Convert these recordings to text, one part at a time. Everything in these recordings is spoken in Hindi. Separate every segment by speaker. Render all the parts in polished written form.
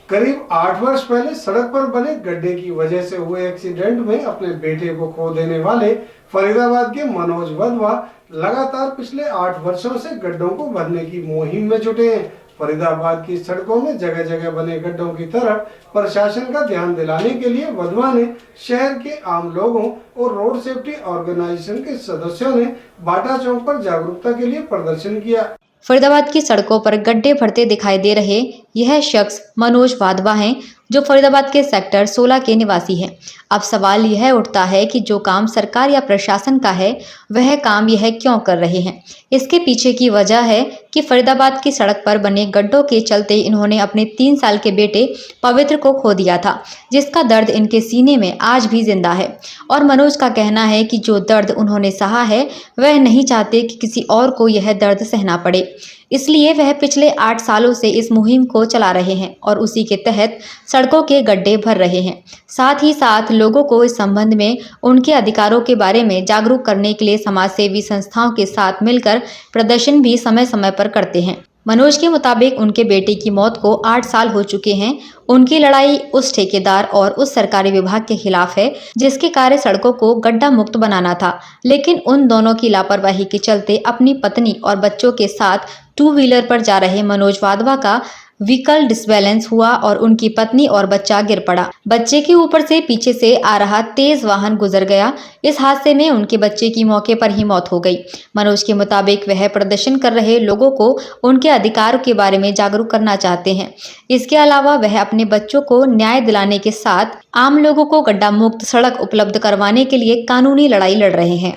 Speaker 1: करीब 8 वर्ष पहले सड़क पर बने गड्ढे की वजह से हुए एक्सीडेंट में अपने बेटे को खो देने वाले फरीदाबाद के मनोज वधवा लगातार पिछले 8 वर्षों से गड्ढों को भरने की मुहिम में जुटे हैं। फरीदाबाद की सड़कों में जगह जगह बने गड्ढों की तरफ प्रशासन का ध्यान दिलाने के लिए वधवा ने शहर के आम लोगों और रोड सेफ्टी ऑर्गेनाइजेशन के सदस्यों ने बाटा चौक पर जागरूकता के लिए प्रदर्शन किया।
Speaker 2: फरीदाबाद की सड़कों पर गड्ढे भरते दिखाई दे रहे यह शख्स मनोज वाधवा हैं, जो फरीदाबाद के सेक्टर 16 के निवासी हैं। अब सवाल यह उठता है कि जो काम सरकार या प्रशासन का है, वह काम यह क्यों कर रहे हैं। इसके पीछे की वजह है कि फरीदाबाद की सड़क पर बने गड्ढों के चलते इन्होंने अपने 3 साल के बेटे पवित्र को खो दिया था, जिसका दर्द इनके सीने में आज भी जिंदा है। और मनोज का कहना है कि जो दर्द उन्होंने सहा है, वह नहीं चाहते कि किसी और को यह दर्द सहना पड़े। इसलिए वह पिछले 8 सालों से इस मुहिम को चला रहे हैं और उसी के तहत सड़कों के गड्ढे भर रहे हैं। साथ ही साथ लोगों को इस संबंध में उनके अधिकारों के बारे में जागरूक करने के लिए समाज सेवी संस्थाओं के साथ मिलकर प्रदर्शन भी समय समय पर करते हैं। मनोज के मुताबिक उनके बेटे की मौत को 8 साल हो चुके हैं। उनकी लड़ाई उस ठेकेदार और उस सरकारी विभाग के खिलाफ है जिसके कार्य सड़कों को गड्ढा मुक्त बनाना था, लेकिन उन दोनों की लापरवाही के चलते अपनी पत्नी और बच्चों के साथ 2 व्हीलर पर जा रहे मनोज वाधवा का व्हीकल डिसबैलेंस हुआ और उनकी पत्नी और बच्चा गिर पड़ा। बच्चे के ऊपर से पीछे से आ रहा तेज वाहन गुजर गया। इस हादसे में उनके बच्चे की मौके पर ही मौत हो गई। मनोज के मुताबिक वह प्रदर्शन कर रहे लोगों को उनके अधिकारों के बारे में जागरूक करना चाहते हैं। इसके अलावा वह अपने बच्चों को न्याय दिलाने के साथ आम लोगों को गड्ढा मुक्त सड़क उपलब्ध करवाने के लिए कानूनी लड़ाई लड़ रहे हैं।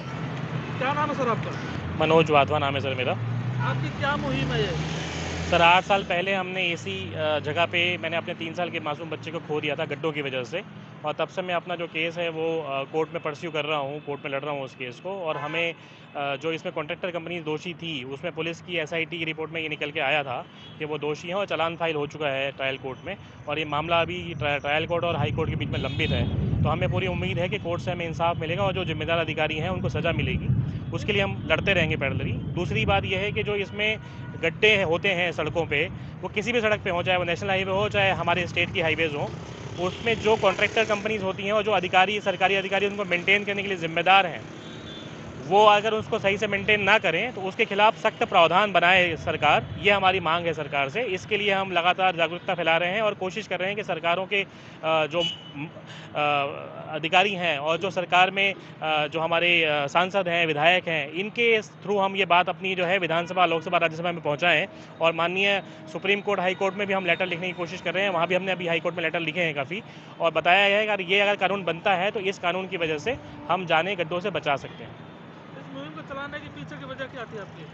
Speaker 3: क्या नाम है सर आपका?
Speaker 4: मनोज वाधवा नाम है सर मेरा।
Speaker 3: आपकी क्या मुहिम है ये?
Speaker 4: सर 8 साल पहले हमने इसी जगह पे मैंने अपने 3 साल के मासूम बच्चे को खो दिया था गड्ढों की वजह से, और तब से मैं अपना जो केस है वो कोर्ट में परस्यू कर रहा हूँ, कोर्ट में लड़ रहा हूँ उस केस को। और हमें जो इसमें कॉन्ट्रैक्टर कंपनी दोषी थी, उसमें पुलिस की SIT की रिपोर्ट में ये निकल के आया था कि वो दोषी हैं और चालान फाइल हो चुका है ट्रायल कोर्ट में, और ये मामला अभी ट्रायल कोर्ट और हाई कोर्ट के बीच में लंबित है। तो हमें पूरी उम्मीद है कि कोर्ट से हमें इंसाफ मिलेगा और जो जिम्मेदार अधिकारी हैं उनको सज़ा मिलेगी। उसके लिए हम लड़ते रहेंगे पैरेलली। दूसरी बात यह है कि जो इसमें गड्ढे होते हैं सड़कों पे, वो किसी भी सड़क पे हो, चाहे वो नेशनल हाईवे हो चाहे हमारे स्टेट की हाईवेज़ हो, उसमें जो कॉन्ट्रैक्टर कंपनीज होती हैं और जो अधिकारी सरकारी अधिकारी उनको मेंटेन करने के लिए ज़िम्मेदार हैं, वो अगर उसको सही से मेंटेन ना करें तो उसके खिलाफ सख्त प्रावधान बनाए सरकार। ये हमारी मांग है सरकार से। इसके लिए हम लगातार जागरूकता फैला रहे हैं और कोशिश कर रहे हैं कि सरकारों के जो अधिकारी हैं और जो सरकार में जो हमारे सांसद हैं, विधायक हैं, इनके थ्रू हम ये बात अपनी जो है विधानसभा, लोकसभा, राज्यसभा में पहुँचाएँ। और माननीय सुप्रीम कोर्ट, हाई कोर्ट में भी हम लेटर लिखने की कोशिश कर रहे हैं। वहाँ भी हमने अभी हाई कोर्ट में लेटर लिखे हैं काफ़ी, और बताया गया है कि ये अगर कानून बनता है तो इस कानून की वजह से हम जाने गड्ढों से बचा सकते हैं।
Speaker 3: मुहिम को चलाने के पीछे की वजह क्या थी आपकी?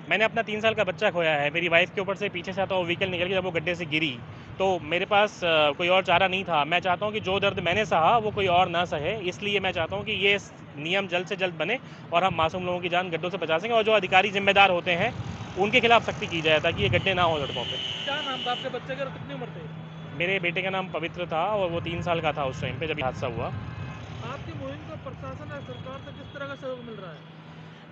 Speaker 4: मैंने अपना 3 साल का बच्चा खोया है। मेरी वाइफ़ के ऊपर से पीछे से आता वो व्हीकल निकल के जब वो गड्ढे से गिरी, तो मेरे पास कोई और चारा नहीं था। मैं चाहता हूँ कि जो दर्द मैंने सहा वो कोई और ना सहे, इसलिए मैं चाहता हूँ कि ये नियम जल्द से जल्द बने और हम मासूम लोगों की जान गड्ढों से बचा सकें, और जो अधिकारी जिम्मेदार होते हैं उनके खिलाफ सख्ती की जाए ताकि ये गड्ढे ना हो सड़कों पर।
Speaker 3: क्या नाम था आपके बच्चे का? कितनी उम्र थी?
Speaker 4: मेरे बेटे का नाम पवित्र था और वो 3 साल का था उस टाइम पे जब हादसा हुआ।
Speaker 3: आपकी मुहिम को प्रशासन और सरकार से किस तरह का सहयोग मिल रहा है?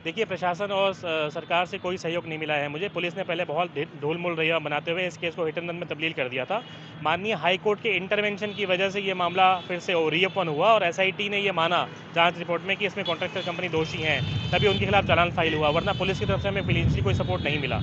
Speaker 4: देखिए, प्रशासन और सरकार से कोई सहयोग नहीं मिला है मुझे। पुलिस ने पहले बहुत ढूल-मूल रैया बनाते हुए इस केस को हिट एंड रन में तब्दील कर दिया था। माननीय हाई कोर्ट के इंटरवेंशन की वजह से ये मामला फिर से रीओपन हुआ और SIT ने ये माना जांच रिपोर्ट में कि इसमें कॉन्ट्रैक्टर कंपनी दोषी हैं, तभी उनके खिलाफ चालान फाइल हुआ, वरना पुलिस की तरफ से हमें पुलिस कोई सपोर्ट नहीं मिला।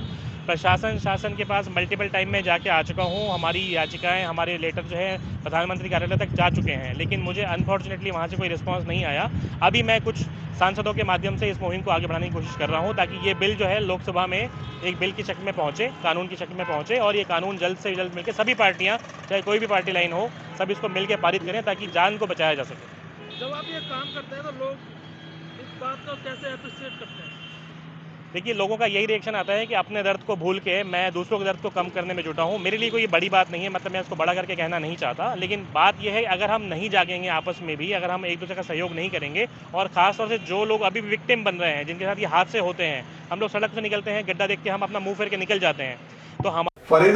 Speaker 4: शासन के पास मल्टीपल टाइम में जाके आ चुका हूँ। हमारी याचिकाएँ, हमारे लेटर जो है प्रधानमंत्री कार्यालय तक जा चुके हैं, लेकिन मुझे अनफॉर्चुनेटली वहाँ से कोई रिस्पॉन्स नहीं आया। अभी मैं कुछ सांसदों के माध्यम से इस मुहिम को आगे बढ़ाने की कोशिश कर रहा हूँ ताकि ये बिल जो है लोकसभा में एक बिल की शक्ल में पहुँचे, कानून की शक्ल में पहुँचे, और ये कानून जल्द से जल्द मिलकर सभी पार्टियाँ, चाहे कोई भी पार्टी लाइन हो, सब इसको मिलकर पारित करें ताकि जान को बचाया जा सके।
Speaker 3: जब आप ये काम करते हैं तो लोग इस बात को कैसे अप्रिशिएट करते हैं?
Speaker 4: देखिए, लोगों का यही रिएक्शन आता है कि अपने दर्द को भूल के मैं दूसरों के दर्द को कम करने में जुटा हूँ। मेरे लिए कोई बड़ी बात नहीं है, मतलब मैं इसको बड़ा करके कहना नहीं चाहता, लेकिन बात यह है अगर हम नहीं जागेंगे आपस में भी, अगर हम एक दूसरे का सहयोग नहीं करेंगे, और ख़ास तौर से जो लोग अभी भी विक्टिम बन रहे हैं, जिनके साथ ये हादसे होते हैं, हम लोग सड़क से निकलते हैं, गड्ढा देख के हम अपना मुँह फेर के निकल जाते हैं, तो हम